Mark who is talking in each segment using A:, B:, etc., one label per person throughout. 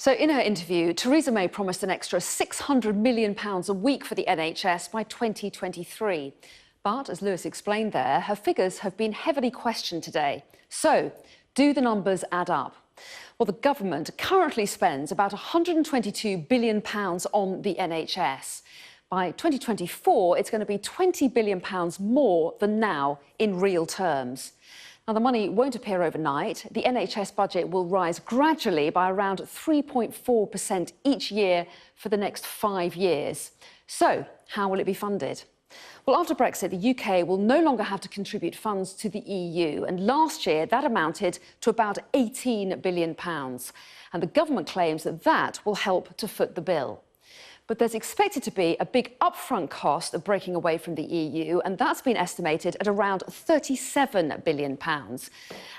A: So in her interview, Theresa May promised an extra £600 million a week for the NHS by 2023. But, as Lewis explained there, her figures have been heavily questioned today. So, do the numbers add up? Well, the government currently spends about £122 billion on the NHS. By 2024, it's going to be £20 billion more than now in real terms. Now, the money won't appear overnight. The NHS budget will rise gradually by around 3.4% each year for the next 5 years. So, how will it be funded? Well, after Brexit, the UK will no longer have to contribute funds to the EU, and last year that amounted to about £18 billion. And the government claims that that will help to foot the bill. But there's expected to be a big upfront cost of breaking away from the EU, and that's been estimated at around £37 billion.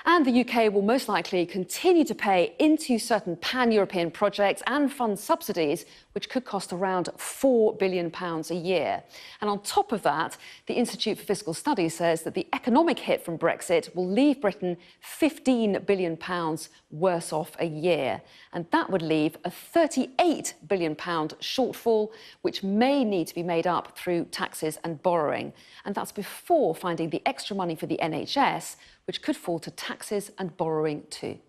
A: And the UK will most likely continue to pay into certain pan-European projects and fund subsidies, which could cost around £4 billion a year. And on top of that, the Institute for Fiscal Studies says that the economic hit from Brexit will leave Britain £15 billion worse off a year. And that would leave a £38 billion shortfall, which may need to be made up through taxes and borrowing. And that's before finding the extra money for the NHS, which could fall to taxes and borrowing too.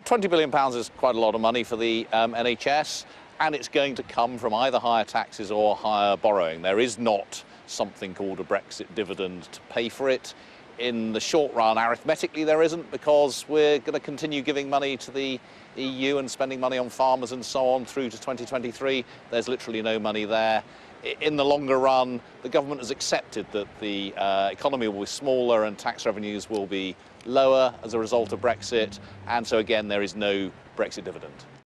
B: £20 billion is quite a lot of money for the NHS, and it's going to come from either higher taxes or higher borrowing. There is not something called a Brexit dividend to pay for it. In the short run, arithmetically, there isn't, because we're going to continue giving money to the EU and spending money on farmers and so on through to 2023. There's literally no money there. In the longer run, the government has accepted that the economy will be smaller and tax revenues will be lower as a result of Brexit, and so again there is no Brexit dividend.